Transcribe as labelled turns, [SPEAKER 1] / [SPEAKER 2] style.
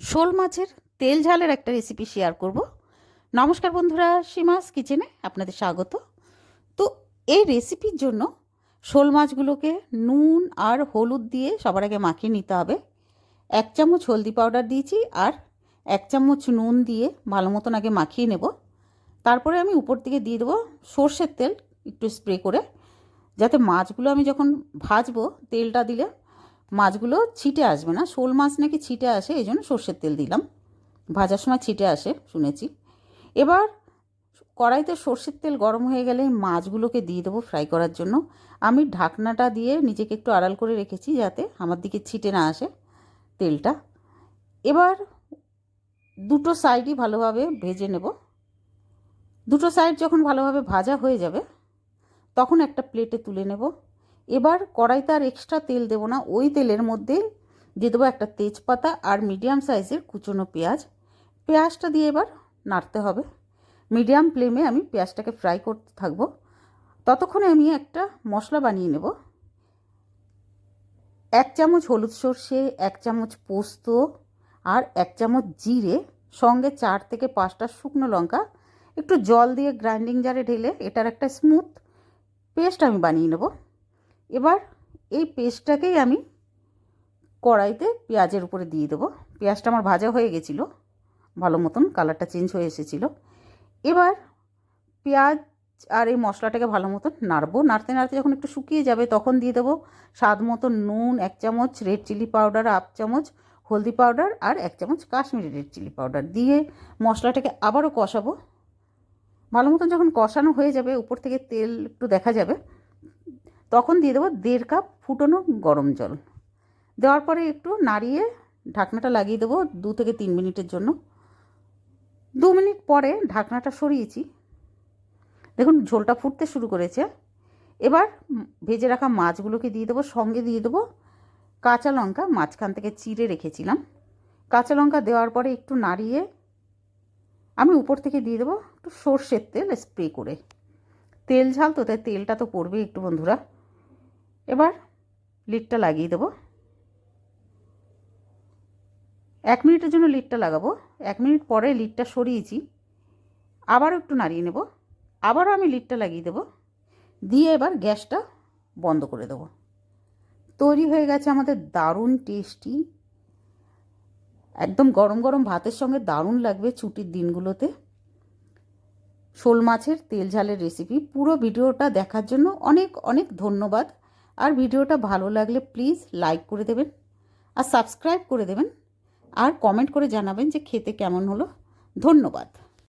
[SPEAKER 1] শোল মাছের তেল ঝালের একটা রেসিপি শেয়ার করব। নমস্কার বন্ধুরা, সীমাস কিচেনে আপনাদের স্বাগত। তো এই রেসিপির জন্য শোল মাছগুলোকে নুন আর হলুদ দিয়ে সবার আগে মাখিয়ে নিতে হবে। 1 চামচ হলদি পাউডার দিয়েছি আর 1 চামচ নুন দিয়ে ভালো মতন আগে মাখিয়ে নেব। তারপরে আমি উপর থেকে দিয়ে দেবো সর্ষের তেল একটু স্প্রে করে, যাতে মাছগুলো আমি যখন ভাজবো তেলটা দিলে মাছগুলো ছিটে আসবে না। শোল মাছ নাকি ছিটে আসে, এই জন্য সর্ষের তেল দিলাম। ভাজার সময় ছিটে আসে শুনেছি। এবার কড়াইতে সর্ষের তেল গরম হয়ে গেলে মাছগুলোকে দিয়ে দেবো ফ্রাই করার জন্য। আমি ঢাকনাটা দিয়ে নিজেকে একটু আড়াল করে রেখেছি যাতে আমার দিকে ছিটে না আসে তেলটা। এবার দুটো সাইডই ভালোভাবে ভেজে নেব। দুটো সাইড যখন ভালোভাবে ভাজা হয়ে যাবে তখন একটা প্লেটে তুলে নেব। এবার কড়াইতে আর এক্সট্রা তেল দেবো না, ওই তেলের মধ্যে দিয়ে দেবো একটা তেজপাতা আর মিডিয়াম সাইজের কুচনো পেঁয়াজ। পেঁয়াজটা দিয়ে এবার নাড়তে হবে। মিডিয়াম ফ্লেমে আমি পেঁয়াজটাকে ফ্রাই করতে থাকবো। ততক্ষণে আমি একটা মশলা বানিয়ে নেব। 1 চামচ হলুদ সর্ষে, 1 চামচ পোস্ত আর 1 চামচ জিরে, সঙ্গে 4 থেকে 5টা শুকনো লঙ্কা একটু জল দিয়ে গ্রাইন্ডিং জারে ঢেলে এটার একটা স্মুথ পেস্ট আমি বানিয়ে নেব। এবার এই পেস্টটাকেই আমি কড়াইতে পেঁয়াজের উপরে দিয়ে দেবো। পেঁয়াজটা আমার ভাজা হয়ে গেছিলো, ভালো মতন কালারটা চেঞ্জ হয়ে এসেছিলো। এবার পেঁয়াজ আর এই মশলাটাকে ভালো মতন নাড়বো। নাড়তে নাড়তে যখন একটু শুকিয়ে যাবে তখন দিয়ে দেবো স্বাদ মতো নুন, 1 চামচ রেড চিলি পাউডার, 1/2 চামচ হলদি পাউডার আর 1 চামচ কাশ্মীরি রেড চিলি পাউডার দিয়ে মশলাটাকে আবারও কষাবো। ভালো মতন যখন কষানো হয়ে যাবে, উপর থেকে তেল একটু দেখা যাবে, তখন দিয়ে দেবো 1.5 কাপ ফুটনো গরম জল। দেওয়ার পরে একটু নাড়িয়ে ঢাকনাটা লাগিয়ে দেবো 2 থেকে 3 মিনিটের জন্য। 2 মিনিট পরে ঢাকনাটা সরিয়েছি, দেখুন ঝোলটা ফুটতে শুরু করেছে। এবার ভেজে রাখা মাছগুলোকে দিয়ে দেবো, সঙ্গে দিয়ে দেবো কাঁচা লঙ্কা মাঝখান থেকে চিড়ে রেখেছিলাম। কাঁচা লঙ্কা দেওয়ার পরে একটু নাড়িয়ে আমি উপর থেকে দিয়ে দেবো একটু সর্ষের তেল স্প্রে করে। তেল ঝাল তো, তাই তেলটা তো পড়বেই একটু বন্ধুরা। এবার লিডটা লাগিয়ে দেবো। 1 মিনিটের জন্য লিডটা লাগাবো। 1 মিনিট পরে লিডটা সরিয়েছি, আবারও একটু নাড়িয়ে নেব। আবারও আমি লিডটা লাগিয়ে দেবো, দিয়ে এবার গ্যাসটা বন্ধ করে দেবো। তৈরি হয়ে গেছে আমাদের দারুণ টেস্টি, একদম গরম গরম ভাতের সঙ্গে দারুণ লাগবে ছুটির দিনগুলোতে শোল মাছের তেল ঝালের রেসিপি। পুরো ভিডিওটা দেখার জন্য অনেক অনেক ধন্যবাদ। আর ভিডিওটা ভালো লাগলে প্লিজ লাইক করে দেবেন আর সাবস্ক্রাইব করে দেবেন আর কমেন্ট করে জানাবেন যে খেতে কেমন হলো। ধন্যবাদ।